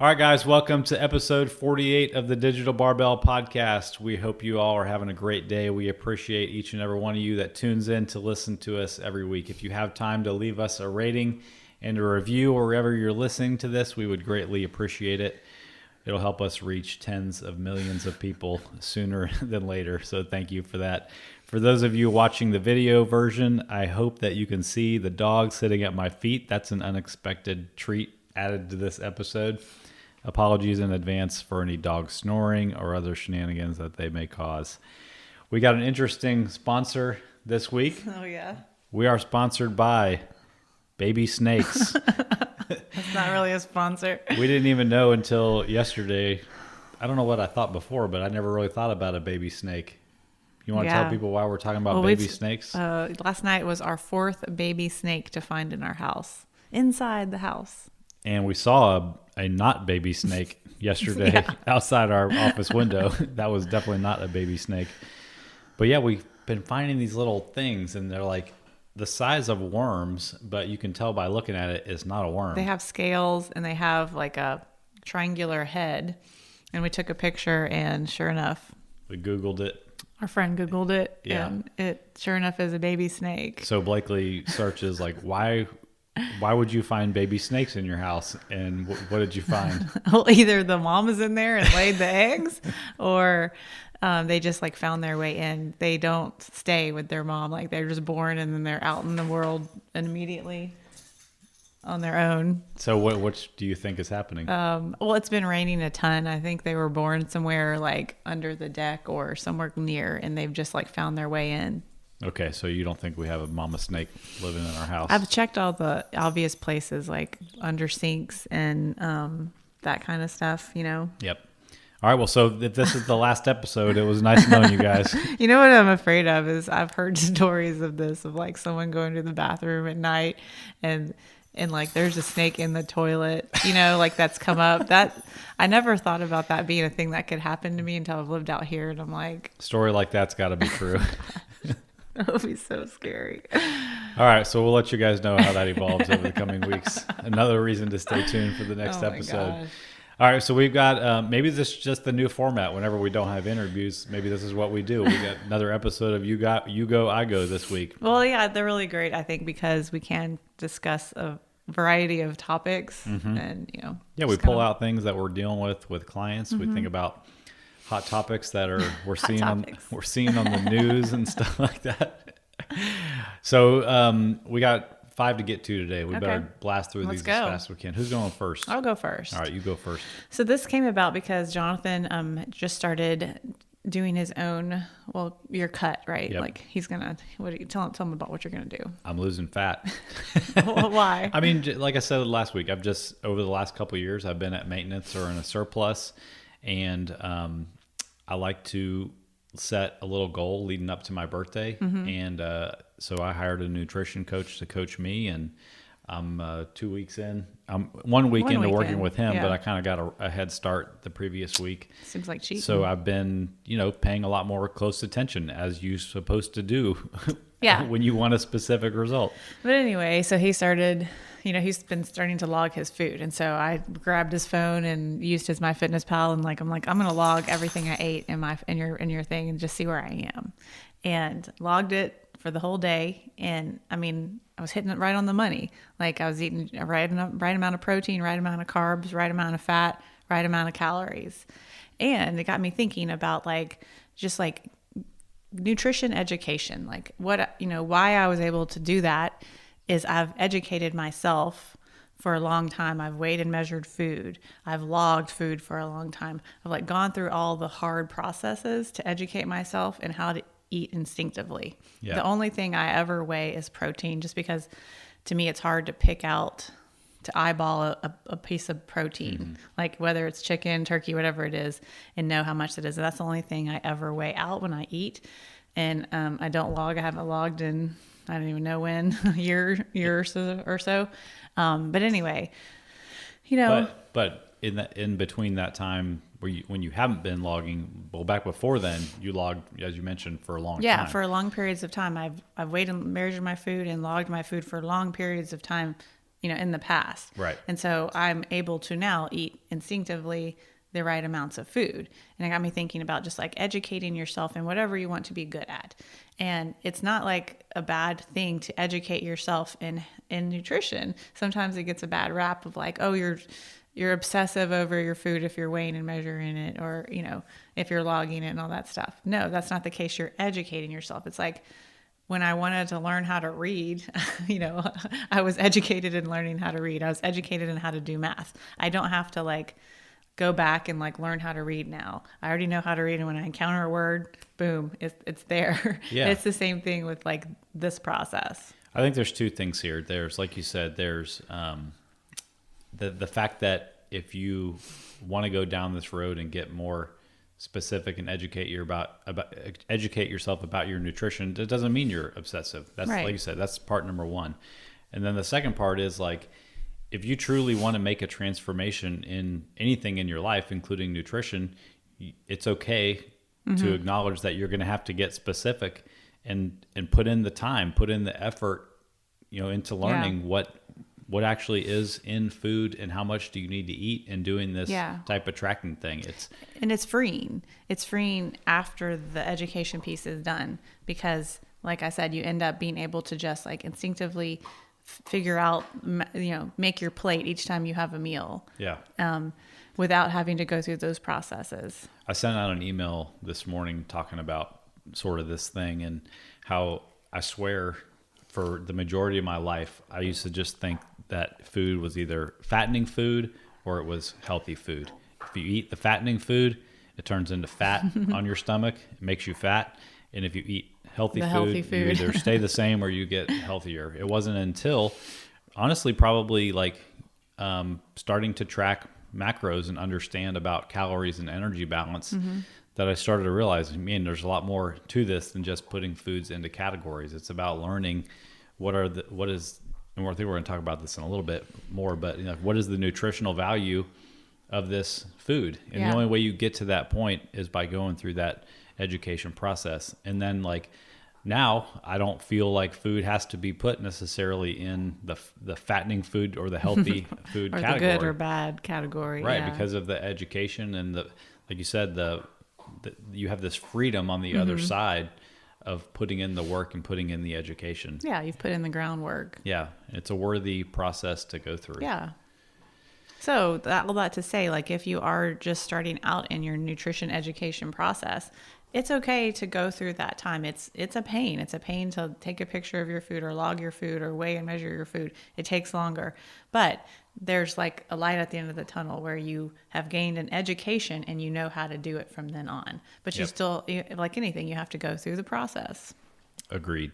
All right, guys, welcome to episode 48 of the Digital Barbell Podcast. We hope you all are having a great day. We appreciate each and every one of you that tunes in to listen to us every week. If you have time to leave us a rating and a review or wherever you're listening to this, we would greatly appreciate it. It'll help us reach tens of millions of people sooner than later, so thank you for that. For those of you watching the video version, I hope that you can see the dog sitting at my feet. That's an unexpected treat added to this episode. Apologies in advance for any dog snoring or other shenanigans that they may cause. We got an interesting sponsor this week. Oh, yeah. We are sponsored by Baby Snakes. That's not really a sponsor. We didn't even know until yesterday. I don't know what I thought before, but I never really thought about a baby snake. You want to tell people why we're talking about baby snakes? Last night was our fourth baby snake to find in our house, inside the house. And we saw a not baby snake yesterday outside our office window. That was definitely not a baby snake. But yeah, we've been finding these little things, and they're like the size of worms, but you can tell by looking at it, it's not a worm. They have scales, and they have like a triangular head. And we took a picture, and sure enough, we Googled it. Our friend Googled it, and it sure enough is a baby snake. So Blakely searches like, why would you find baby snakes in your house? And what did you find? Well, either the mom is in there and laid the eggs, or they just like found their way in. They don't stay with their mom. Like they're just born and then they're out in the world and immediately on their own. So what do you think is happening? Well, it's been raining a ton. I think they were born somewhere like under the deck or somewhere near, and they've just like found their way in. Okay, so you don't think we have a mama snake living in our house? I've checked all the obvious places like under sinks and that kind of stuff, you know? Yep. All right, well, so if this is the last episode, it was nice knowing you guys. You know what I'm afraid of is I've heard stories of this, of like someone going to the bathroom at night and like there's a snake in the toilet, you know, like that's come up. That I never thought about that being a thing that could happen to me until I've lived out here, and I'm like, a story like that's got to be true. that would be so scary. All right, so we'll let you guys know how that evolves over the coming weeks. Another reason to stay tuned for the next episode. Gosh. All right, so we've got, maybe this is just the new format. Whenever we don't have interviews, maybe this is what we do. We got another episode of You Go, I Go this week. Well, yeah, they're really great, I think, because we can discuss a variety of topics and, you know. Yeah, we pull out things that we're dealing with clients. We think about hot topics that we're seeing on the news and stuff like that. So we got 5 to get to today. We better blast through these as fast as we can. Who's going first? I'll go first. All right, you go first. So this came about because Jonathan just started doing his own, well, your cut, right? Yep. Like he's gonna, what do you tell him about what you're gonna do? I'm losing fat. Why? I mean, like I said last week, I've just, over the last couple of years, I've been at maintenance or in a surplus, and I like to set a little goal leading up to my birthday. And so I hired a nutrition coach to coach me, and I'm 2 weeks in. I'm 1 week into working with him, but I kind of got a head start the previous week. Seems like cheating. So I've been, paying a lot more close attention, as you're supposed to do when you want a specific result. But anyway, so he started, he's been starting to log his food. And so I grabbed his phone and used his MyFitnessPal, and I'm going to log everything I ate in your thing and just see where I am. And logged it for the whole day. And I mean, I was hitting it right on the money. Like I was eating a right amount of protein, right amount of carbs, right amount of fat, right amount of calories. And it got me thinking about just nutrition education. Like why I was able to do that is I've educated myself for a long time. I've weighed and measured food. I've logged food for a long time. I've gone through all the hard processes to educate myself in how to eat instinctively. Yeah. The only thing I ever weigh is protein, just because to me it's hard to pick out, to eyeball a piece of protein, like whether it's chicken, turkey, whatever it is, and know how much it is. That's the only thing I ever weigh out when I eat. And I don't log. I haven't logged in, I don't even know when, a year or so. But anyway, But in between that time, when you haven't been logging, well, back before then, you logged, as you mentioned, for a long time. Yeah, for long periods of time. I've weighed and measured my food and logged my food for long periods of time in the past. Right. And so I'm able to now eat instinctively the right amounts of food. And it got me thinking about just like educating yourself in whatever you want to be good at. And it's not like a bad thing to educate yourself in nutrition. Sometimes it gets a bad rap of like, oh, you're obsessive over your food if you're weighing and measuring it, or, if you're logging it and all that stuff. No, that's not the case. You're educating yourself. It's like when I wanted to learn how to read, I was educated in learning how to read. I was educated in how to do math. I don't have to like go back and like learn how to read now. I already know how to read. And when I encounter a word, boom, it's there. Yeah. It's the same thing with like this process. I think there's two things here. There's, like you said, there's the fact that if you want to go down this road and get more specific and educate yourself about your nutrition, that doesn't mean you're obsessive. That's right. Like you said, that's part number one. And then the second part is like, if you truly want to make a transformation in anything in your life, including nutrition, it's okay to acknowledge that you're going to have to get specific and put in the time, put in the effort, into learning what actually is in food and how much do you need to eat, and doing this type of tracking thing. It's freeing. It's freeing after the education piece is done, because like I said, you end up being able to just like instinctively figure out, make your plate each time you have a meal. Yeah. Without having to go through those processes. I sent out an email this morning talking about sort of this thing, and how I swear for the majority of my life, I used to just think that food was either fattening food or it was healthy food. If you eat the fattening food, it turns into fat on your stomach. It makes you fat. And if you eat healthy food, you either stay the same or you get healthier. It wasn't until, honestly, probably like starting to track macros and understand about calories and energy balance, that I started to realize, man, there's a lot more to this than just putting foods into categories. It's about learning and I think we're going to talk about this in a little bit more, but what is the nutritional value of this food? And the only way you get to that point is by going through that education process. And then like now I don't feel like food has to be put necessarily in the fattening food or the healthy food or category. The good or bad category. Right. Because of the education and like you said, you have this freedom on the other side of putting in the work and putting in the education. Yeah. You've put in the groundwork. Yeah. It's a worthy process to go through. Yeah. So all that to say, like if you are just starting out in your nutrition education process, it's okay to go through that time. It's a pain. It's a pain to take a picture of your food or log your food or weigh and measure your food. It takes longer, but there's like a light at the end of the tunnel where you have gained an education and you know how to do it from then on. But you still, like anything, you have to go through the process. Agreed.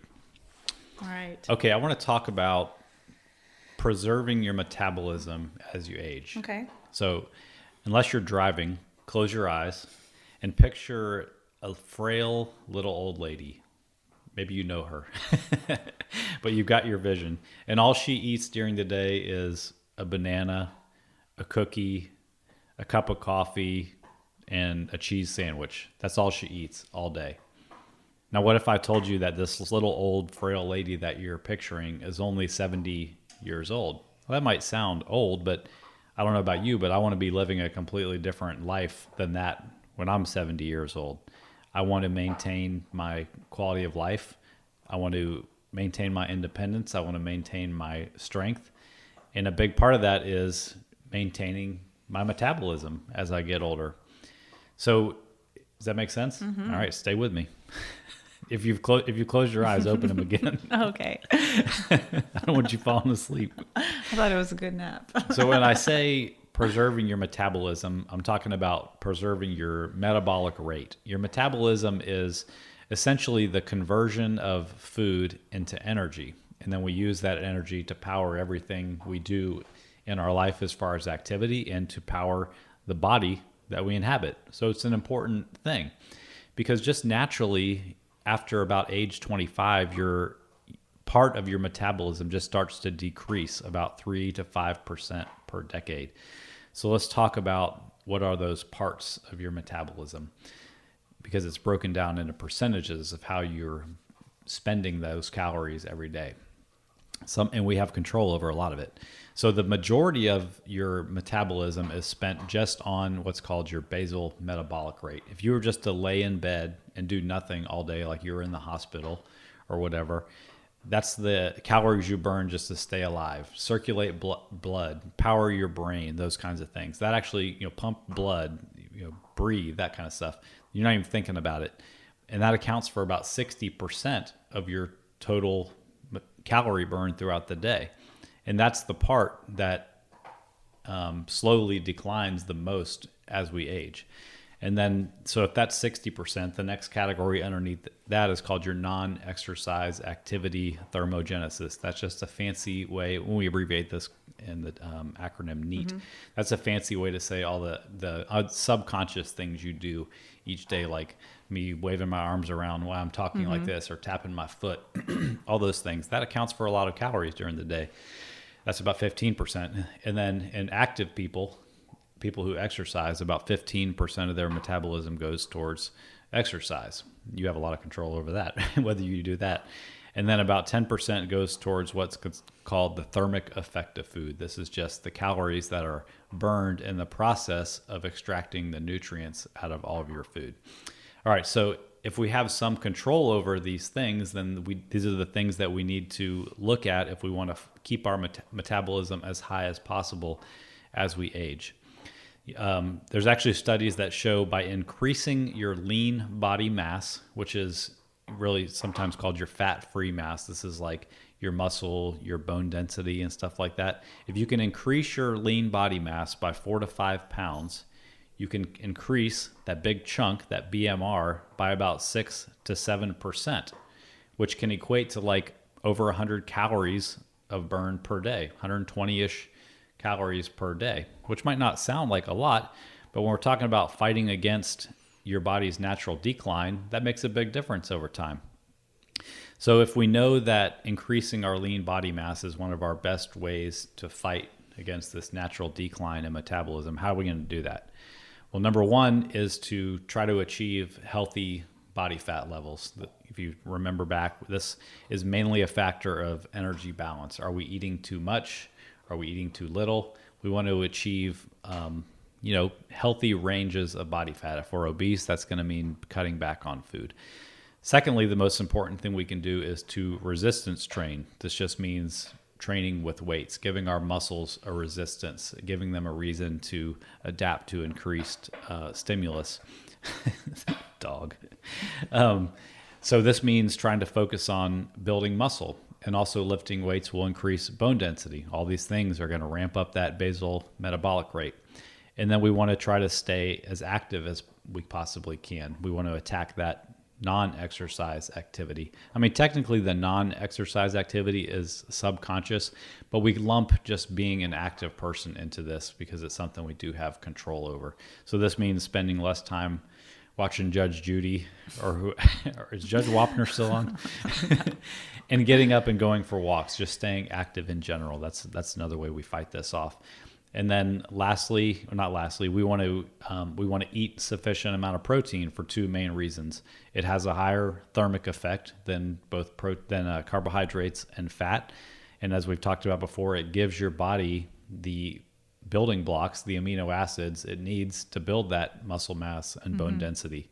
All right. Okay. I want to talk about preserving your metabolism as you age. Okay. So unless you're driving, close your eyes and picture a frail little old lady. Maybe you know her, but you've got your vision. And all she eats during the day is a banana, a cookie, a cup of coffee, and a cheese sandwich. That's all she eats all day. Now, what if I told you that this little old frail lady that you're picturing is only 70 years old? Well, that might sound old, but I don't know about you, but I want to be living a completely different life than that when I'm 70 years old. I want to maintain my quality of life. I want to maintain my independence. I want to maintain my strength. And a big part of that is maintaining my metabolism as I get older. So does that make sense? Mm-hmm. All right, stay with me. If you close your eyes, open them again. Okay. I don't want you falling asleep. I thought it was a good nap. So when I say preserving your metabolism, I'm talking about preserving your metabolic rate. Your metabolism is essentially the conversion of food into energy. And then we use that energy to power everything we do in our life as far as activity and to power the body that we inhabit. So it's an important thing because just naturally after about age 25, your part of your metabolism just starts to decrease about 3 to 5% per decade. So let's talk about what are those parts of your metabolism, because it's broken down into percentages of how you're spending those calories every day. and we have control over a lot of it. So the majority of your metabolism is spent just on what's called your basal metabolic rate. If you were just to lay in bed and do nothing all day, like you're in the hospital or whatever, that's the calories you burn just to stay alive, circulate blood, power your brain, those kinds of things. That actually, pump blood, breathe, that kind of stuff. You're not even thinking about it. And that accounts for about 60% of your total calorie burn throughout the day. And that's the part that slowly declines the most as we age. And then, so if that's 60%, the next category underneath that is called your non-exercise activity thermogenesis. That's just a fancy way, when we abbreviate this in the acronym NEAT, that's a fancy way to say all the subconscious things you do each day, like me waving my arms around while I'm talking like this, or tapping my foot, all those things. That accounts for a lot of calories during the day. That's about 15%. And then in active people who exercise, about 15% of their metabolism goes towards exercise. You have a lot of control over that, whether you do that. And then about 10% goes towards what's called the thermic effect of food. This is just the calories that are burned in the process of extracting the nutrients out of all of your food. All right, so if we have some control over these things, then these are the things that we need to look at if we want to keep our metabolism as high as possible as we age. There's actually studies that show by increasing your lean body mass, which is really sometimes called your fat-free mass. This is like your muscle, your bone density and stuff like that. If you can increase your lean body mass by 4 to 5 pounds, you can increase that big chunk, that BMR, by about 6 to 7%, which can equate to like over 100 calories of burn per day, 120-ish calories per day, which might not sound like a lot, but when we're talking about fighting against your body's natural decline, that makes a big difference over time. So if we know that increasing our lean body mass is one of our best ways to fight against this natural decline in metabolism, how are we going to do that? Well, number one is to try to achieve healthy body fat levels. If you remember back, this is mainly a factor of energy balance. Are we eating too much? Are we eating too little? We want to achieve, healthy ranges of body fat. If we're obese, that's going to mean cutting back on food. Secondly, the most important thing we can do is to resistance train. This just means training with weights, giving our muscles a resistance, giving them a reason to adapt to increased stimulus. Dog. So this means trying to focus on building muscle, and also lifting weights will increase bone density. All these things are going to ramp up that basal metabolic rate. And then we want to try to stay as active as we possibly can. We want to attack that non-exercise activity. I mean, technically the non-exercise activity is subconscious, but we lump just being an active person into this because it's something we do have control over. So this means spending less time watching Judge Judy, or is Judge Wapner still on? And getting up and going for walks, just staying active in general. That's another way we fight this off. And then we want to eat sufficient amount of protein for two main reasons. It has a higher thermic effect than carbohydrates and fat. And as we've talked about before, it gives your body the building blocks, the amino acids it needs to build that muscle mass and bone density.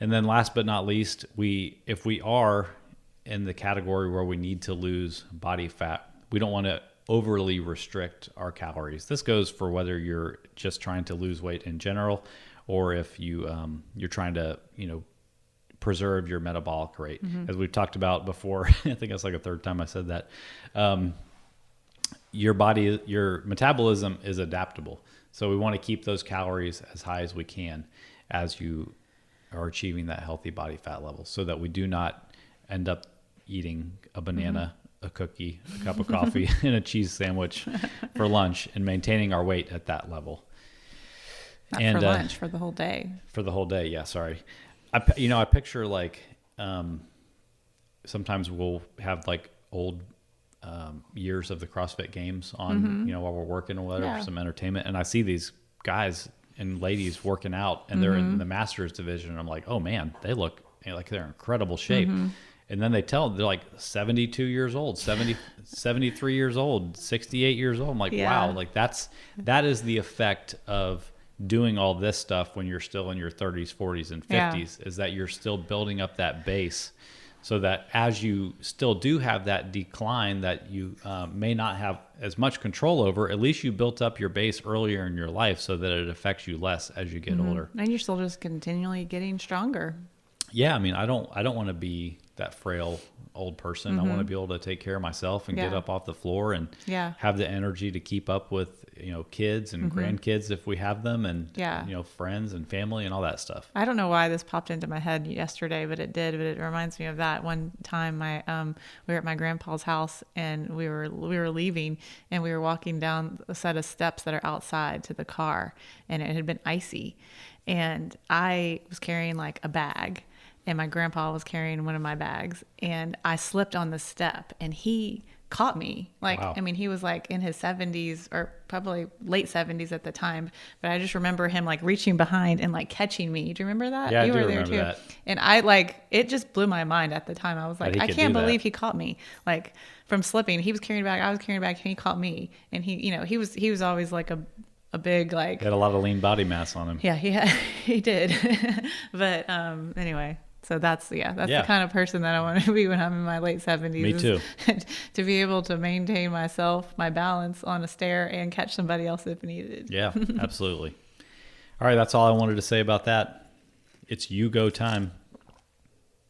And then last but not least, if we are in the category where we need to lose body fat, we don't want to overly restrict our calories. This goes for whether you're just trying to lose weight in general, or if you're trying to, preserve your metabolic rate. As we've talked about before, I think that's like a third time I said that. Your metabolism is adaptable. So we want to keep those calories as high as we can as you are achieving that healthy body fat level, so that we do not end up eating a banana, a cookie, a cup of coffee, and a cheese sandwich for lunch, and maintaining our weight at that level. Not for lunch, for the whole day. For the whole day, yeah, sorry. I picture like sometimes we'll have like old years of the CrossFit Games on, while we're working or whatever, for some entertainment. And I see these guys and ladies working out, and they're in the Masters division. And I'm like, oh man, they look like they're in incredible shape. And then they're like 72 years old, 73 years old, 68 years old. I'm like, wow, like that is the effect of doing all this stuff when you're still in your 30s, 40s, and 50s, is that you're still building up that base, so that as you still do have that decline that you may not have as much control over, at least you built up your base earlier in your life so that it affects you less as you get older. And you're still just continually getting stronger. Yeah, I mean, I don't want to be that frail old person. I want to be able to take care of myself and get up off the floor and have the energy to keep up with, kids and grandkids if we have them, and friends and family and all that stuff. I don't know why this popped into my head yesterday, but it did. But it reminds me of that one time we were at my grandpa's house, and we were leaving, and we were walking down a set of steps that are outside to the car, and it had been icy, and I was carrying like a bag, and my grandpa was carrying one of my bags, and I slipped on the step, and he caught me. Like, wow. I mean, he was like in his 70s or probably late 70s at the time, but I just remember him like reaching behind and like catching me. Do you remember that? Yeah, you I do were there remember too. that. And it just blew my mind at the time. I was like, I can't believe he caught me, like, from slipping. He was carrying a bag, I was carrying a bag, and he caught me. And he was always like a big, like, he had a lot of lean body mass on him. Yeah, he did. But anyway. So that's the kind of person that I want to be when I'm in my late 70s. Me too. To be able to maintain my balance on a stair and catch somebody else if needed. Yeah, absolutely. All right, that's all I wanted to say about that. It's you go time.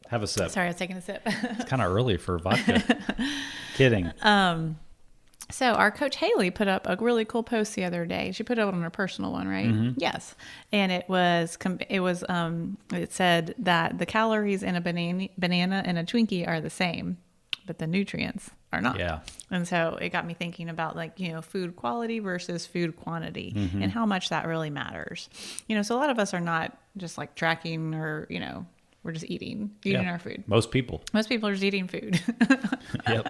Have a sip. Sorry, I was taking a sip. It's kind of early for vodka. Kidding. So our coach Haley put up a really cool post the other day. She put it on her personal one, right? Mm-hmm. Yes. And it said that the calories in a banana and a Twinkie are the same, but the nutrients are not. Yeah. And so it got me thinking about, like, food quality versus food quantity, and how much that really matters. So a lot of us are not just like tracking, or, we're just eating our food. Most people are just eating food. Yep.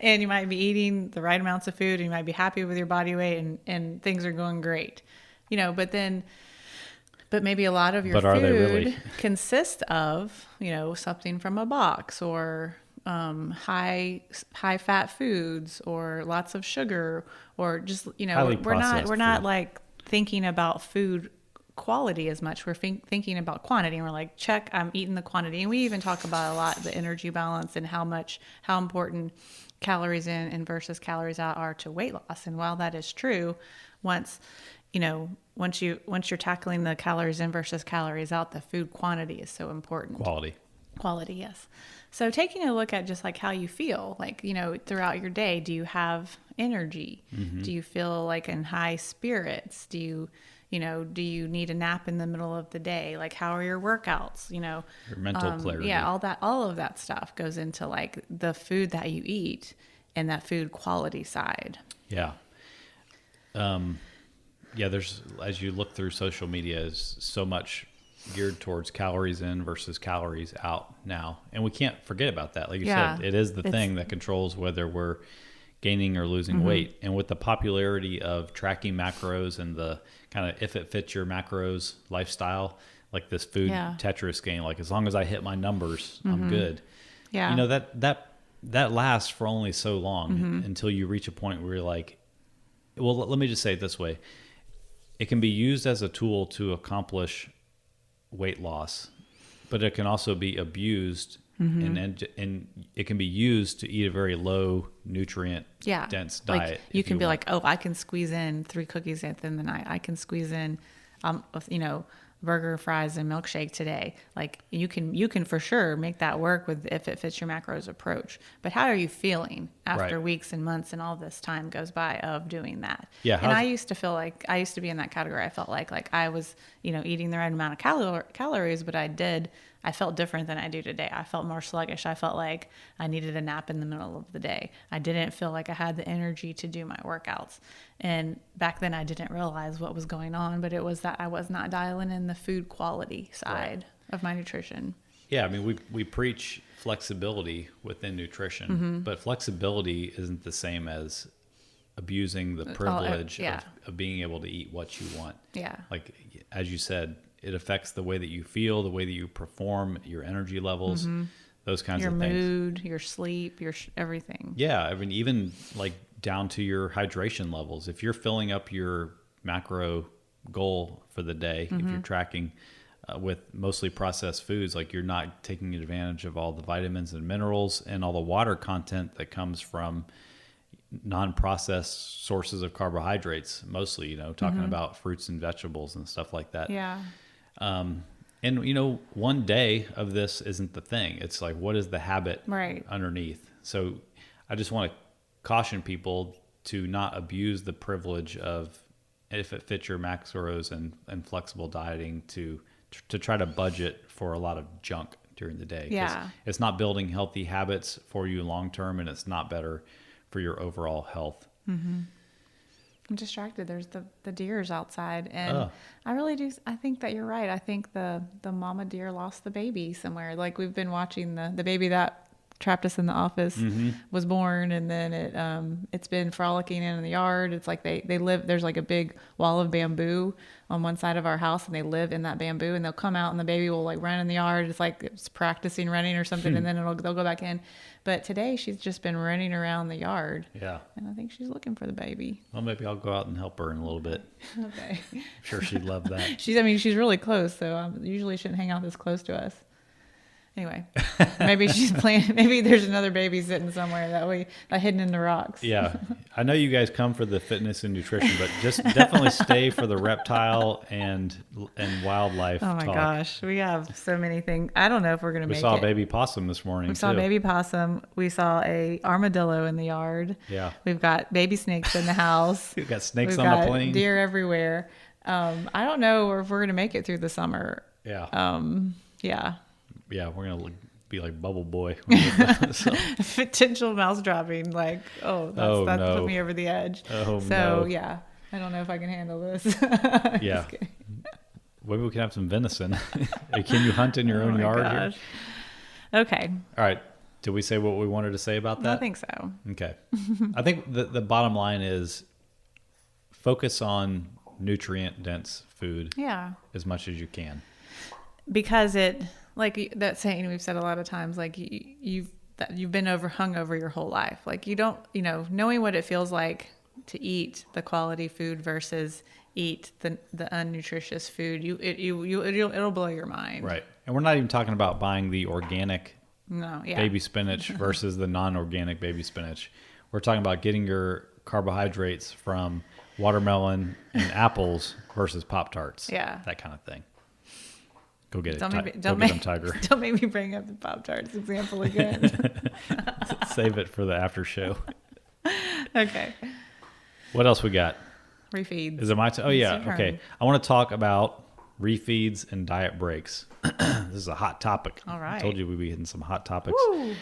And you might be eating the right amounts of food, and you might be happy with your body weight, and things are going great, but maybe a lot of your food really consists of, something from a box, or high fat foods, or lots of sugar, or just, we're not like thinking about food quality as much. We're thinking about quantity, and we're like, check, I'm eating the quantity. And we even talk about a lot the energy balance and how important calories in and versus calories out are to weight loss. And while that is true, once you're tackling the calories in versus calories out, the food quantity is so important. Quality, yes. So taking a look at just like how you feel, like, throughout your day, do you have energy? Mm-hmm. Do you feel like in high spirits? Do you need a nap in the middle of the day? Like, how are your workouts? Your mental clarity. Yeah, all of that stuff goes into like the food that you eat and that food quality side. Yeah. There's, as you look through social media, is so much geared towards calories in versus calories out now. And we can't forget about that. Like you said, it is the thing that controls whether we're gaining or losing weight. And with the popularity of tracking macros and the kind of if it fits your macros lifestyle, like this food Tetris game, like as long as I hit my numbers, I'm good. Yeah. That lasts for only so long until you reach a point where you're like, well, let me just say it this way. It can be used as a tool to accomplish weight loss, but it can also be abused. And it can be used to eat a very low nutrient dense diet. Like you can be like, oh, I can squeeze in 3 cookies at the end of the night. I can squeeze in, burger, fries, and milkshake today. Like you can for sure make that work with if it fits your macros approach. But how are you feeling after weeks and months and all this time goes by of doing that? Yeah. And I used to be in that category. I felt like I was, eating the right amount of calories, but I felt different than I do today. I felt more sluggish. I felt like I needed a nap in the middle of the day. I didn't feel like I had the energy to do my workouts. And back then I didn't realize what was going on, but it was that I was not dialing in the food quality side of my nutrition. Yeah. I mean, we preach flexibility within nutrition, but flexibility isn't the same as abusing the privilege of being able to eat what you want. Yeah. Like, as you said, it affects the way that you feel, the way that you perform, your energy levels, those kinds your of things. mood, your sleep, everything. Yeah, I mean, even like down to your hydration levels. If you're filling up your macro goal for the day, if you're tracking with mostly processed foods, like you're not taking advantage of all the vitamins and minerals and all the water content that comes from non-processed sources of carbohydrates, mostly, talking about fruits and vegetables and stuff like that. Yeah. And one day of this isn't the thing. It's like, what is the habit Right. underneath? So I just want to caution people to not abuse the privilege of, if it fits your macros and flexible dieting, to try to budget for a lot of junk during the day. 'Cause Yeah. it's not building healthy habits for you long term, and it's not better for your overall health. I'm distracted. There's the deers outside, and Oh. I really do. I think that you're right. I think the mama deer lost the baby somewhere. Like we've been watching the baby that trapped us in the office was born, and then it's been frolicking in the yard. It's like they live. There's like a big wall of bamboo on one side of our house, and they live in that bamboo. And they'll come out, and the baby will like run in the yard. It's like it's practicing running or something, and then they'll go back in. But today she's just been running around the yard. Yeah. And I think she's looking for the baby. Well, maybe I'll go out and help her in a little bit. Okay. I'm sure she'd love that. She's really close, so usually shouldn't hang out this close to us. Anyway, maybe she's playing. Maybe there's another baby sitting somewhere hidden in the rocks. Yeah. I know you guys come for the fitness and nutrition, but just definitely stay for the reptile and wildlife Oh my talk. gosh, we have so many things. I don't know if we're gonna We make saw it. a baby possum this morning. We saw a too. baby possum. We saw a armadillo in the yard. Yeah. We've got baby snakes in the house. We've got snakes We've on got the plane. deer everywhere. I don't know if we're gonna make it through the summer. Yeah. Yeah. Yeah. We're going to be like Bubble Boy. So- Potential mouse dropping, like, that's no. put me over the edge. Oh, so no. yeah, I don't know if I can handle this. Yeah. Maybe we can have some venison. Can you hunt in your own Oh my yard here? gosh. Okay, All right. Did we say what we wanted to say about that? I think so. Okay. I think the bottom line is focus on nutrient dense food Yeah, as much as you can. because it, like that saying we've said a lot of times, like you've been hung over your whole life. Like you don't, knowing what it feels like to eat the quality food versus eat the unnutritious food, it'll blow your mind. Right. And we're not even talking about buying the organic No. Yeah. baby spinach versus the non-organic baby spinach. We're talking about getting your carbohydrates from watermelon and apples versus Pop-Tarts. Yeah. That kind of thing. Go get it. Don't Go make get them, Tiger. Don't make me bring up the Pop-Tarts example again. Save it for the after show. Okay. What else we got? Refeeds. Is it my turn? Oh, yeah. It's your Okay. turn. I want to talk about refeeds and diet breaks. This is a hot topic. All right. I told you we'd be hitting some hot topics. Woo.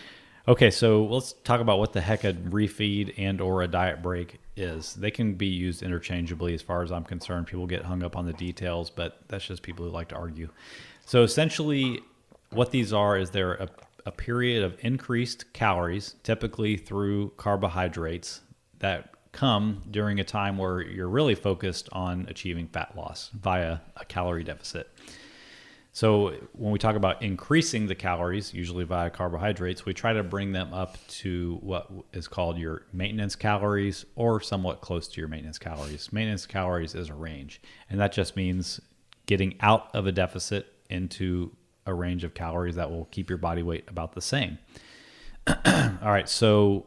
Okay, so let's talk about what the heck a refeed and or a diet break is. They can be used interchangeably as far as I'm concerned. People get hung up on the details, but that's just people who like to argue. So essentially what these are is they're a period of increased calories, typically through carbohydrates, that come during a time where you're really focused on achieving fat loss via a calorie deficit. So when we talk about increasing the calories, usually via carbohydrates, we try to bring them up to what is called your maintenance calories or somewhat close to your maintenance calories. Maintenance calories is a range, and that just means getting out of a deficit into a range of calories that will keep your body weight about the same. All right, so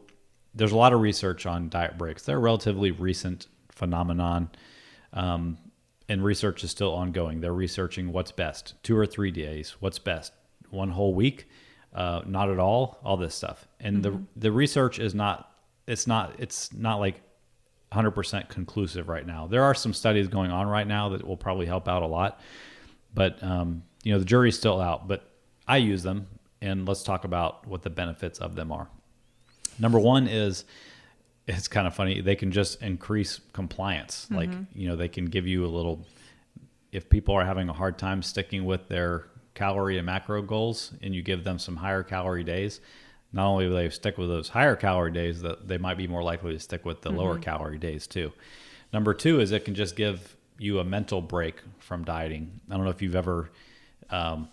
there's a lot of research on diet breaks. They're a relatively recent phenomenon. And research is still ongoing. They're researching what's best, 2 or 3 days, what's best, 1 whole week, not at all this stuff. And the research is not like 100% conclusive right now. There are some studies going on right now that will probably help out a lot, but the jury's still out. But I use them, and let's talk about what the benefits of them are. Number one is, it's kind of funny, they can just increase compliance. Like, they can give you a little, if people are having a hard time sticking with their calorie and macro goals and you give them some higher calorie days, not only will they stick with those higher calorie days, that they might be more likely to stick with the lower calorie days too. Number two is it can just give you a mental break from dieting. I don't know if you've ever gone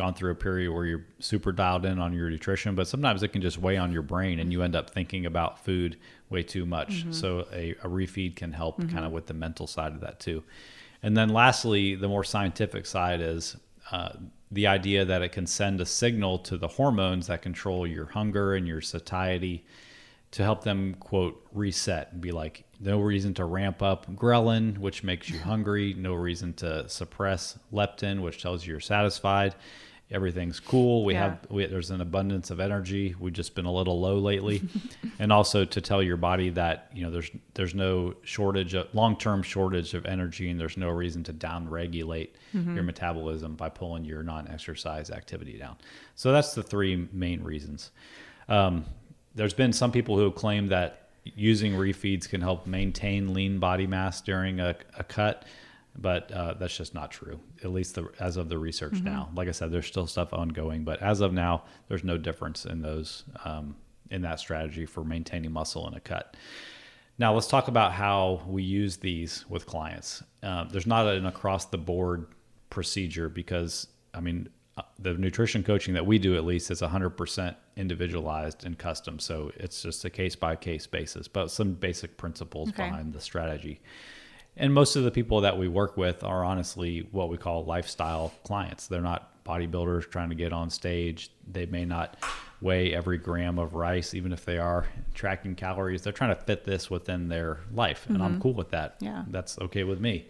gone through a period where you're super dialed in on your nutrition, but sometimes it can just weigh on your brain and you end up thinking about food way too much. So a refeed can help kind of with the mental side of that too. And then lastly, the more scientific side is the idea that it can send a signal to the hormones that control your hunger and your satiety to help them, quote, reset and be like, no reason to ramp up ghrelin, which makes you hungry. No reason to suppress leptin, which tells you you're satisfied. Everything's cool. There's an abundance of energy. We've just been a little low lately. And also to tell your body that, there's no long-term shortage of energy, and there's no reason to down-regulate your metabolism by pulling your non-exercise activity down. So that's the three main reasons. There's been some people who have claimed that using refeeds can help maintain lean body mass during a cut, but that's just not true, at least as of the research now. Like I said, there's still stuff ongoing, but as of now, there's no difference in those in that strategy for maintaining muscle in a cut. Now, let's talk about how we use these with clients. There's not an across-the-board procedure because, the nutrition coaching that we do, at least, is 100% individualized and custom. So it's just a case-by-case basis, but some basic principles behind the strategy. And most of the people that we work with are honestly what we call lifestyle clients. They're not bodybuilders trying to get on stage. They may not weigh every gram of rice, even if they are tracking calories. They're trying to fit this within their life, and I'm cool with that. Yeah. That's okay with me.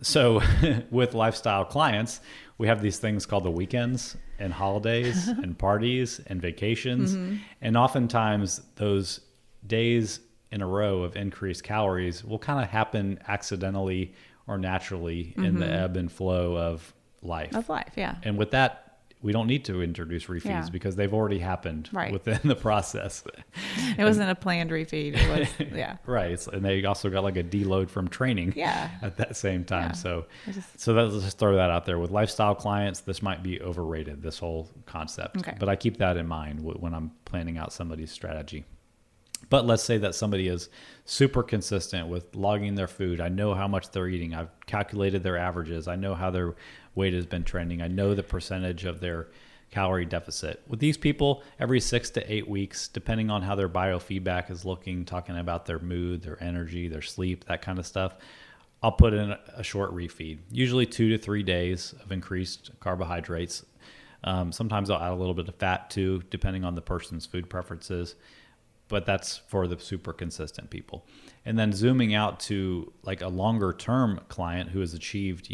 So with lifestyle clients, we have these things called the weekends and holidays and parties and vacations. And oftentimes those days in a row of increased calories will kind of happen accidentally or naturally in the ebb and flow of life. Yeah. And with that, we don't need to introduce refeeds because they've already happened within the process. It wasn't a planned refeed. It was, Right. And they also got like a deload from training at that same time. Yeah. So let's just throw that out there. With lifestyle clients, this might be overrated, this whole concept. Okay. But I keep that in mind when I'm planning out somebody's strategy. But let's say that somebody is super consistent with logging their food. I know how much they're eating. I've calculated their averages. I know how their weight has been trending. I know the percentage of their calorie deficit. With these people, every 6 to 8 weeks, depending on how their biofeedback is looking, talking about their mood, their energy, their sleep, that kind of stuff, I'll put in a short refeed, usually 2 to 3 days of increased carbohydrates. Sometimes I'll add a little bit of fat too, depending on the person's food preferences. But that's for the super consistent people. And then zooming out to like a longer term client who has achieved,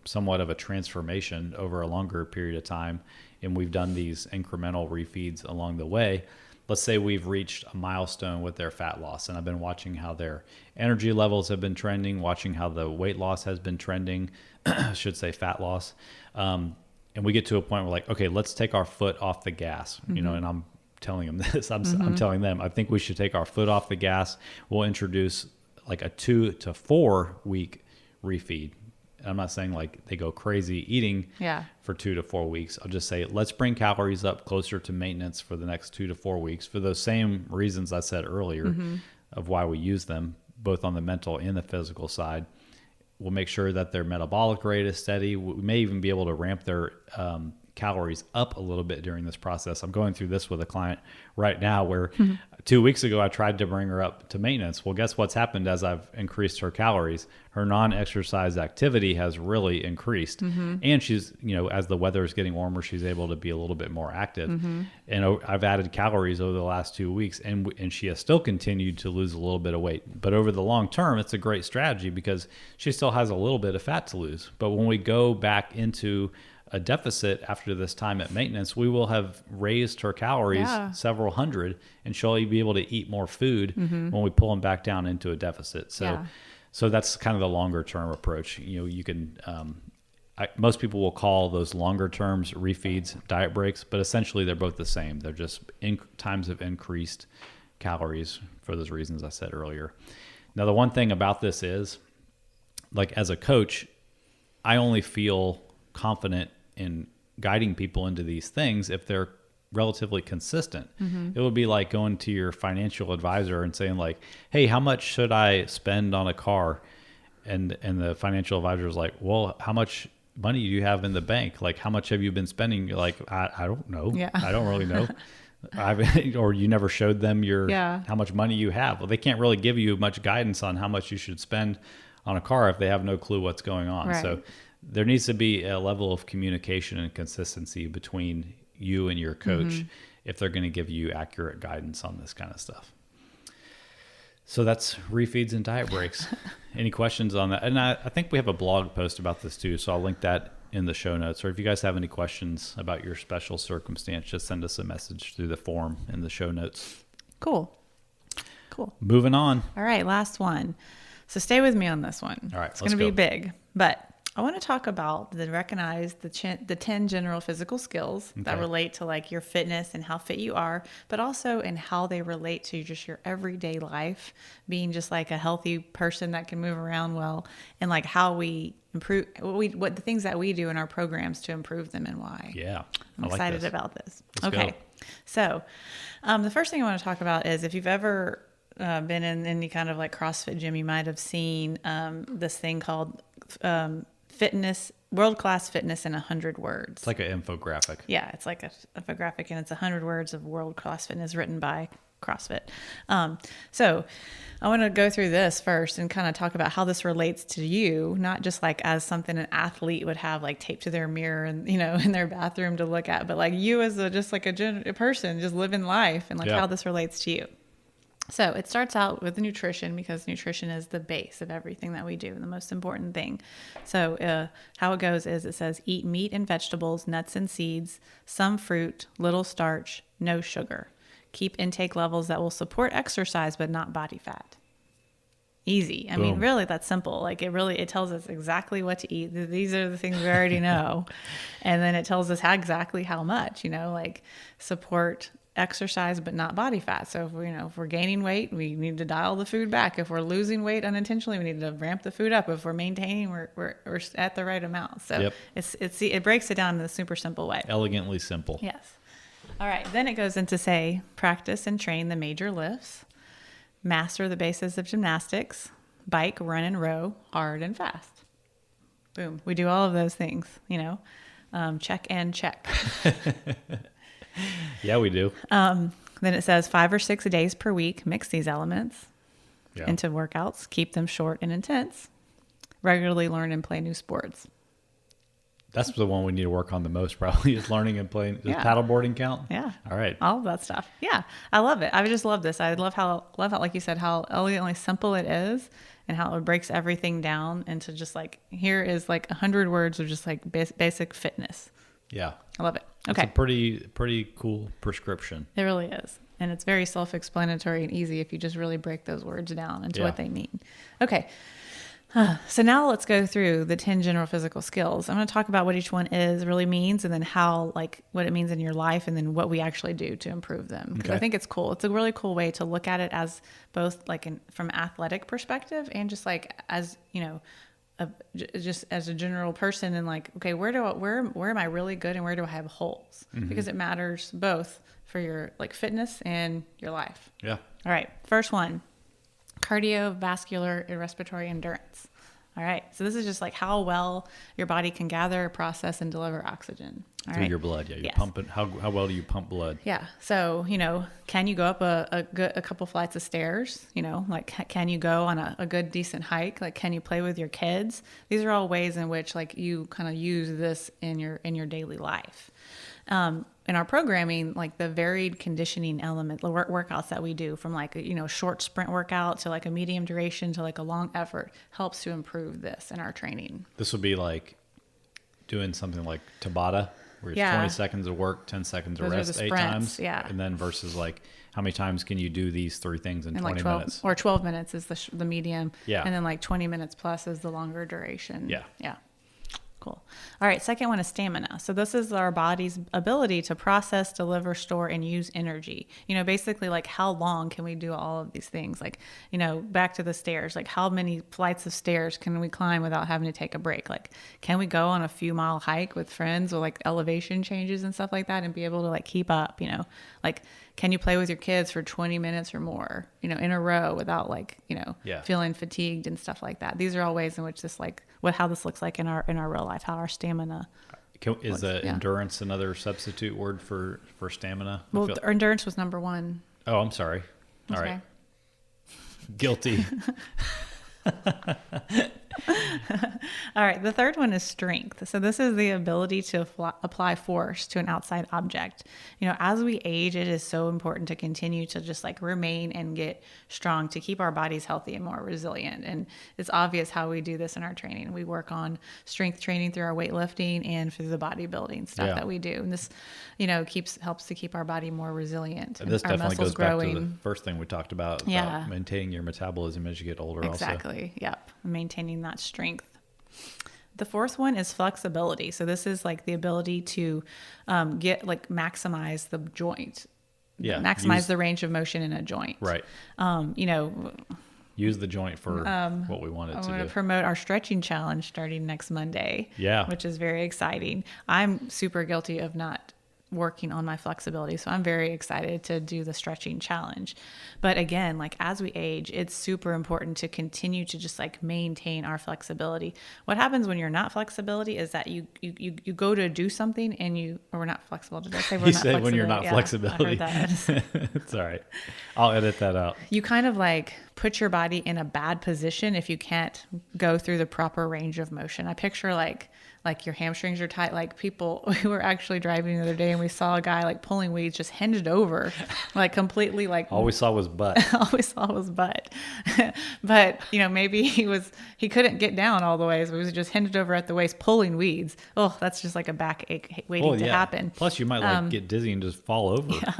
somewhat of a transformation over a longer period of time. And we've done these incremental refeeds along the way. Let's say we've reached a milestone with their fat loss, and I've been watching how their energy levels have been trending, watching how the weight loss has been trending, I should say fat loss. And we get to a point where like, okay, let's take our foot off the gas, and I'm telling them this. I'm telling them, I think we should take our foot off the gas. We'll introduce like a 2 to 4 week refeed. I'm not saying like they go crazy eating for 2 to 4 weeks. I'll just say, let's bring calories up closer to maintenance for the next 2 to 4 weeks for those same reasons I said earlier of why we use them, both on the mental and the physical side. We'll make sure that their metabolic rate is steady. We may even be able to ramp their calories up a little bit during this process. I'm going through this with a client right now where 2 weeks ago I tried to bring her up to maintenance. Well, guess what's happened as I've increased her calories? Her non-exercise activity has really increased. And she's, as the weather is getting warmer, she's able to be a little bit more active. And I've added calories over the last 2 weeks, and she has still continued to lose a little bit of weight. But over the long term, it's a great strategy because she still has a little bit of fat to lose. But when we go back into a deficit after this time at maintenance, we will have raised her calories several hundred, and she'll be able to eat more food when we pull them back down into a deficit. So that's kind of the longer term approach. You can, most people will call those longer terms refeeds diet breaks, but essentially they're both the same. They're just times of increased calories for those reasons I said earlier. Now, the one thing about this is, like as a coach, I only feel confident in guiding people into these things if they're relatively consistent. It would be like going to your financial advisor and saying like, hey, how much should I spend on a car? And the financial advisor is like, well, how much money do you have in the bank? Like, how much have you been spending? You're like, I don't know. Yeah. I don't really know. Or you never showed them how much money you have. Well, they can't really give you much guidance on how much you should spend on a car if they have no clue what's going on. Right. So there needs to be a level of communication and consistency between you and your coach if they're going to give you accurate guidance on this kind of stuff. So that's refeeds and diet breaks. Any questions on that? And I think we have a blog post about this too, so I'll link that in the show notes. Or if you guys have any questions about your special circumstance, just send us a message through the form in the show notes. Cool. Moving on. All right, last one. So stay with me on this one. All right, it's going to be big, but I want to talk about the 10 general physical skills that relate to like your fitness and how fit you are, but also in how they relate to just your everyday life, being just like a healthy person that can move around well, and like how we improve what the things that we do in our programs to improve them and why. Yeah. I'm excited about this. Let's go. So the first thing I want to talk about is if you've ever been in any kind of like CrossFit gym, you might have seen this thing called world-class fitness in 100 words. It's like an infographic. Yeah, it's like an infographic, and it's 100 words of world-class fitness written by CrossFit. So I want to go through this first and kind of talk about how this relates to you, not just like as something an athlete would have like taped to their mirror and, in their bathroom to look at, but like you as a person just living life and like how this relates to you. So it starts out with nutrition, because nutrition is the base of everything that we do, the most important thing. So how it goes is it says eat meat and vegetables, nuts and seeds, some fruit, little starch, no sugar. Keep intake levels that will support exercise but not body fat. Easy. I mean, really, that's simple. Like it tells us exactly what to eat. These are the things we already know. And then it tells us exactly how much, like support exercise but not body fat. So if we're gaining weight, we need to dial the food back. If we're losing weight unintentionally, we need to ramp the food up. If we're maintaining, we're at the right amount. So it breaks it down in a super simple way. Elegantly simple. Yes. All right. Then it goes into say practice and train the major lifts, master the basis of gymnastics, bike, run and row, hard and fast. Boom. We do all of those things, check and check. Yeah, we do. Then it says 5 or 6 days per week, mix these elements into workouts, keep them short and intense, regularly learn and play new sports. That's the one we need to work on the most, probably, is learning and playing. Does paddleboarding count? Yeah. All right. All of that stuff. Yeah. I love it. I just love this. I love how, like you said, how elegantly simple it is and how it breaks everything down into just like, here is like 100 words of just like basic fitness. Yeah. I love it. Okay. It's a pretty cool prescription. It really is. And it's very self-explanatory and easy if you just really break those words down into what they mean. Okay. So now let's go through the 10 general physical skills. I'm going to talk about what each one really means, and then how, like, what it means in your life, and then what we actually do to improve them. Because I think it's cool. It's a really cool way to look at it as both like from athletic perspective and just like as, just as a general person, and like, okay, where am I really good and where do I have holes? Mm-hmm. Because it matters both for your like fitness and your life. Yeah. All right. First one, cardiovascular and respiratory endurance. All right. So this is just like how well your body can gather, process, and deliver oxygen. Through your blood. Yeah. You're pumping. How well do you pump blood? Yeah. So, can you go up a couple flights of stairs? Like, can you go on a good, decent hike? Like, can you play with your kids? These are all ways in which like you kind of use this in your daily life. In our programming, like the varied conditioning element, the workouts that we do, from like short sprint workout to like a medium duration to like a long effort, helps to improve this in our training. This would be like doing something like Tabata, where it's 20 seconds of work, 10 seconds of rest, 8 times. Yeah. And then versus like, how many times can you do these 3 things in 20 minutes? Or 12 minutes is the medium. Yeah. And then like 20 minutes plus is the longer duration. Yeah. Yeah. Cool. All right. Second one is stamina. So this is our body's ability to process, deliver, store, and use energy. Basically like how long can we do all of these things? Like, back to the stairs, like how many flights of stairs can we climb without having to take a break? Like, can we go on a few mile hike with friends with like elevation changes and stuff like that and be able to like keep up, like, can you play with your kids for 20 minutes or more, in a row without feeling fatigued and stuff like that? These are all ways in which this how this looks like in our real life. life, how our stamina. Is endurance another substitute word for stamina? Well, endurance was number one. Oh, I'm sorry. All right. Guilty. All right. The third one is strength. So this is the ability to apply force to an outside object. As we age, it is so important to continue to just like remain and get strong to keep our bodies healthy and more resilient. And it's obvious how we do this in our training. We work on strength training through our weightlifting and through the bodybuilding stuff that we do. And this, helps to keep our body more resilient. And this our definitely goes growing. back to the first thing we talked about maintaining your metabolism as you get older. Exactly. Yep. Maintaining that strength. The fourth one is flexibility. So this is like the ability to maximize the joint. Yeah. Maximize the range of motion in a joint. Right. Use the joint for what we want it to do. I want to promote our stretching challenge starting next Monday. Yeah. Which is very exciting. I'm super guilty of not working on my flexibility. So I'm very excited to do the stretching challenge. But again, like as we age, it's super important to continue to just like maintain our flexibility. What happens when you're not flexibility is that you go to do something and we're not flexible. Did I say we're you not said flexible? When you're not flexibility. I heard that. It's all right. I'll edit that out. You kind of like put your body in a bad position if you can't go through the proper range of motion. I picture like your hamstrings are tight. Like we were actually driving the other day and we saw a guy like pulling weeds just hinged over, like completely like. All we saw was butt. All we saw was butt. But, maybe he couldn't get down all the way. So he was just hinged over at the waist pulling weeds. Oh, that's just like a backache waiting to happen. Plus you might get dizzy and just fall over. Yeah.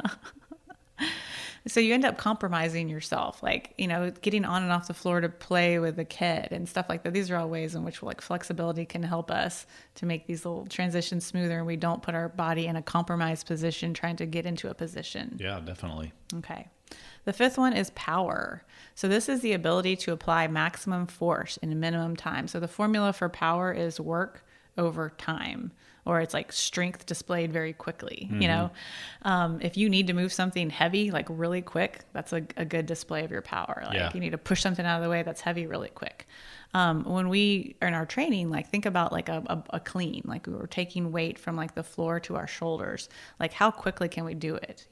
So you end up compromising yourself, like, getting on and off the floor to play with a kid and stuff like that. These are all ways in which like flexibility can help us to make these little transitions smoother, and we don't put our body in a compromised position trying to get into a position. Yeah, definitely. Okay. The fifth one is power. So this is the ability to apply maximum force in a minimum time. So the formula for power is work over time, or it's like strength displayed very quickly. Mm-hmm. If you need to move something heavy, like really quick, that's a good display of your power. Like you need to push something out of the way that's heavy really quick. When we are in our training, like think about like a clean, like we were taking weight from like the floor to our shoulders. Like how quickly can we do it?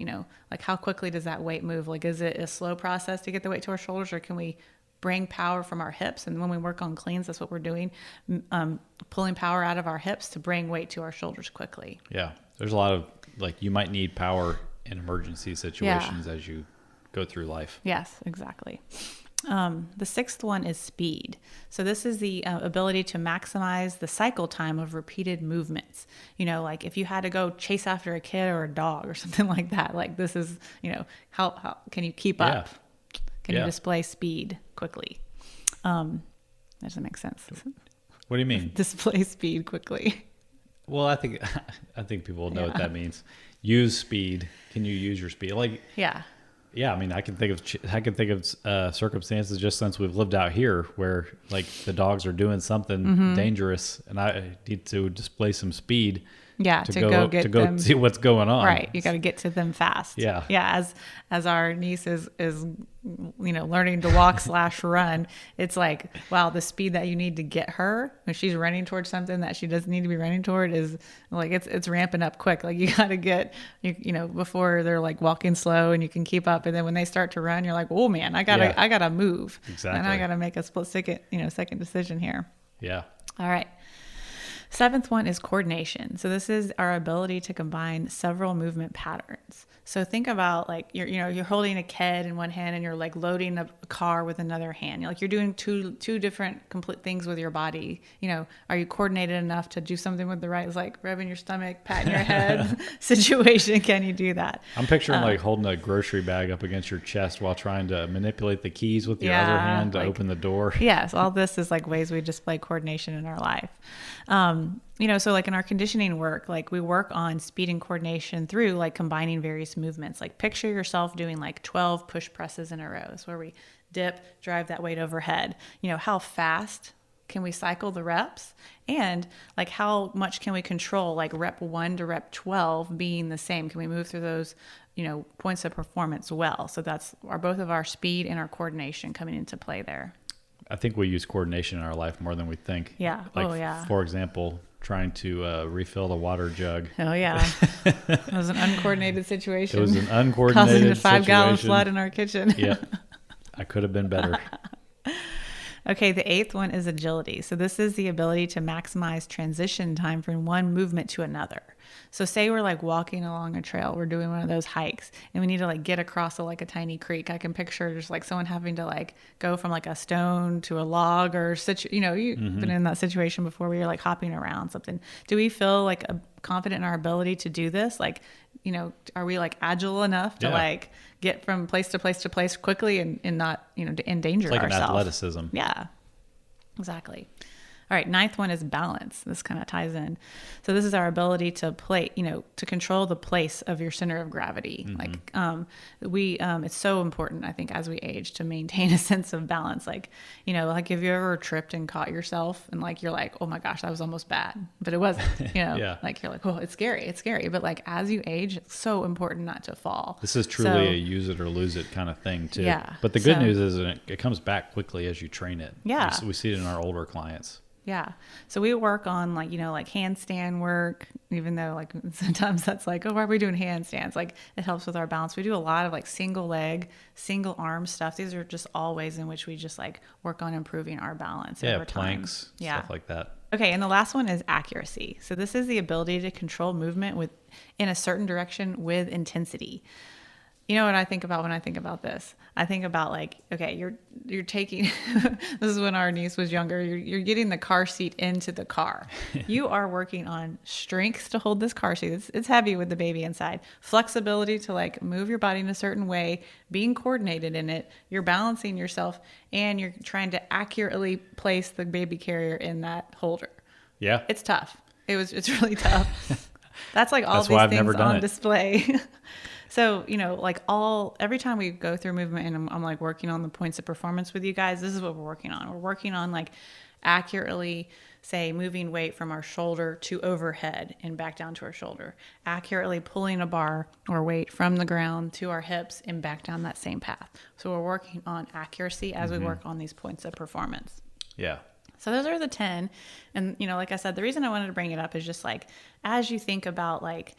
Like how quickly does that weight move? Like, is it a slow process to get the weight to our shoulders, or can we bring power from our hips? And when we work on cleans, that's what we're doing, pulling power out of our hips to bring weight to our shoulders quickly. Yeah. There's a lot of like, you might need power in emergency situations as you go through life. Yes, exactly. The sixth one is speed. So this is the ability to maximize the cycle time of repeated movements. Like if you had to go chase after a kid or a dog or something like that, like this is, how can you keep up? Can you display speed quickly? That doesn't make sense. What do you mean? Display speed quickly. Well, I think people know what that means. Use speed. Can you use your speed? Like, yeah. I mean, I can think of circumstances just since we've lived out here where like the dogs are doing something dangerous, and I need to display some speed. Yeah, to go them, see what's going on. Right, you got to get to them fast. Yeah. As our niece is learning to walk / run, it's like, wow, the speed that you need to get her when she's running towards something that she doesn't need to be running toward is like it's ramping up quick. Like you got to get before they're like walking slow and you can keep up, and then when they start to run, you're like, oh man, I gotta move. Exactly. And I gotta make a split second decision here. Yeah. All right. Seventh one is coordination. So this is our ability to combine several movement patterns. So think about like you're holding a kid in one hand and you're like loading a car with another hand. You're doing two different complete things with your body. Are you coordinated enough to do something with the right? It's like rubbing your stomach, patting your head situation. Can you do that? I'm picturing like holding a grocery bag up against your chest while trying to manipulate the keys with your other hand to open the door. Yes, all this is like ways we display coordination in our life. So like in our conditioning work, like we work on speed and coordination through like combining various movements. Like picture yourself doing like 12 push presses in a row. So where we dip, drive that weight overhead. How fast can we cycle the reps? And like how much can we control like rep 1 to rep 12 being the same? Can we move through those, points of performance well? So that's both of our speed and our coordination coming into play there. I think we use coordination in our life more than we think. Yeah. Like, for example, trying to refill the water jug. Oh yeah, it was an uncoordinated situation. It was an uncoordinated causing a 5-gallon situation. flood in our kitchen. Yeah, I could have been better. Okay, the 8th one is agility. So this is the ability to maximize transition time from one movement to another. So say we're like walking along a trail, we're doing one of those hikes, and we need to like get across a tiny creek. I can picture just like someone having to like go from like a stone to a log or you've been in that situation before where you're like hopping around something. Do we feel like confident in our ability to do this? Like, are we like agile enough to like get from place to place to place quickly and not, to endanger It's like ourselves? an athleticism. Yeah, exactly. All right, 9th one is balance. This kind of ties in. So this is our ability to to control the place of your center of gravity. It's so important, I think, as we age to maintain a sense of balance. Like, like if you ever tripped and caught yourself and like, you're like, oh my gosh, that was almost bad, but it wasn't, Yeah. like you're like, oh, it's scary. But like, as you age, it's so important not to fall. This is truly a use it or lose it kind of thing too. Yeah. But the good news is it comes back quickly as you train it. Yeah. We see it in our older clients. Yeah. So we work on like handstand work, even though like sometimes that's like, oh, why are we doing handstands? Like it helps with our balance. We do a lot of like single leg, single arm stuff. These are just all ways in which we just like work on improving our balance over time. Planks, stuff like that. Okay. And the last one is accuracy. So this is the ability to control movement in a certain direction with intensity. You know what I think about when I think about this? I think about like, okay, you're taking, this is when our niece was younger, you're getting the car seat into the car. You are working on strength to hold this car seat. It's heavy with the baby inside. Flexibility to like move your body in a certain way, being coordinated in it. You're balancing yourself and you're trying to accurately place the baby carrier in that holder. Yeah. It's tough. It's really tough. That's like all these things on display. So, every time we go through movement and I'm like working on the points of performance with you guys, this is what we're working on. We're working on like accurately, say, moving weight from our shoulder to overhead and back down to our shoulder, accurately pulling a bar or weight from the ground to our hips and back down that same path. So we're working on accuracy as we work on these points of performance. Yeah. So those are the 10. And, like I said, the reason I wanted to bring it up is just like, as you think about like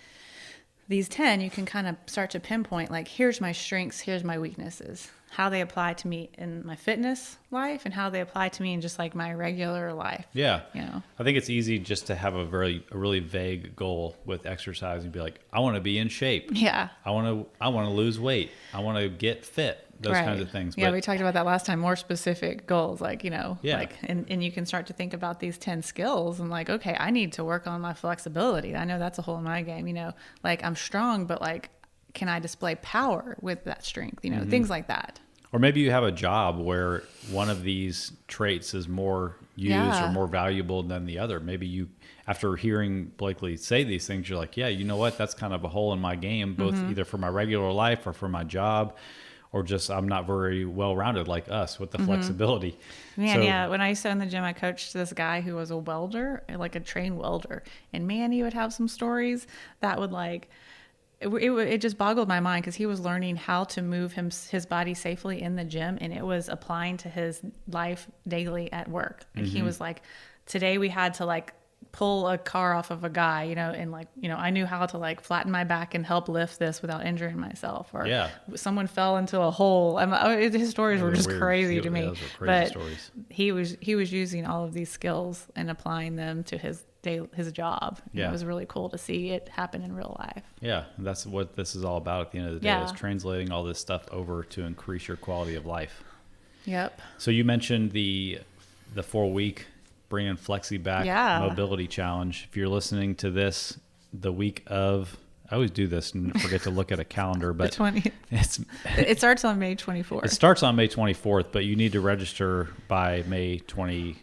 these 10, you can kind of start to pinpoint like, here's my strengths, here's my weaknesses, how they apply to me in my fitness life and how they apply to me in just like my regular life. Yeah. I think it's easy just to have a really vague goal with exercise and be like, I want to be in shape. Yeah. I want to lose weight. I want to get fit. Those kinds of things. Yeah, we talked about that last time. More specific goals, like Yeah. and you can start to think about these 10 skills and like, okay, I need to work on my flexibility. I know that's a hole in my game. Like I'm strong, but like, can I display power with that strength? Things like that. Or maybe you have a job where one of these traits is more used or more valuable than the other. Maybe you, after hearing Blakely say these things, you're like, yeah, you know what? That's kind of a hole in my game, both either for my regular life or for my job. Or just I'm not very well-rounded like us with the flexibility. Man, yeah. When I used to in the gym, I coached this guy who was a welder, like a trained welder. And man, he would have some stories that would like, it just boggled my mind because he was learning how to move his body safely in the gym. And it was applying to his life daily at work. And he was like, today we had to like pull a car off of a guy, and like, I knew how to like flatten my back and help lift this without injuring myself. Or someone fell into a hole. His stories were just crazy to me. Those were crazy stories. He was using all of these skills and applying them to his job. Yeah. It was really cool to see it happen in real life. Yeah, that's what this is all about at the end of the day, is translating all this stuff over to increase your quality of life. Yep. So you mentioned the 4-week bringing Flexi back mobility challenge. If you're listening to this the week of, I always do this and forget to look at a calendar, but the 20th. It starts on May 24th. It starts on May 24th, but you need to register by May 22nd.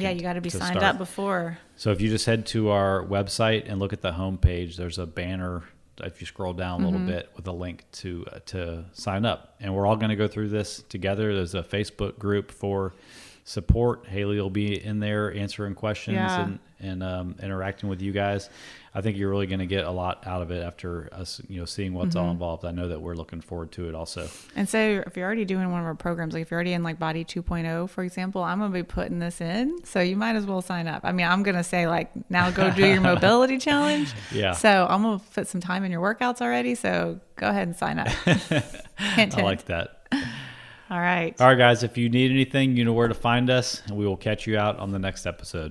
Yeah, you got to be signed up before. So if you just head to our website and look at the homepage, there's a banner if you scroll down a little bit with a link to sign up. And we're all going to go through this together. There's a Facebook group for support. Haley will be in there answering questions Yeah. and interacting with you guys. I think you're really going to get a lot out of it after us, seeing what's all involved. I know that we're looking forward to it also. And so if you're already doing one of our programs, like if you're already in like Body 2.0, for example, I'm going to be putting this in. So you might as well sign up. I mean, I'm going to say like, now go do your mobility challenge. Yeah. So I'm going to put some time in your workouts already. So go ahead and sign up. Hint, I like that. All right. All right, guys, if you need anything, you know where to find us, and we will catch you out on the next episode.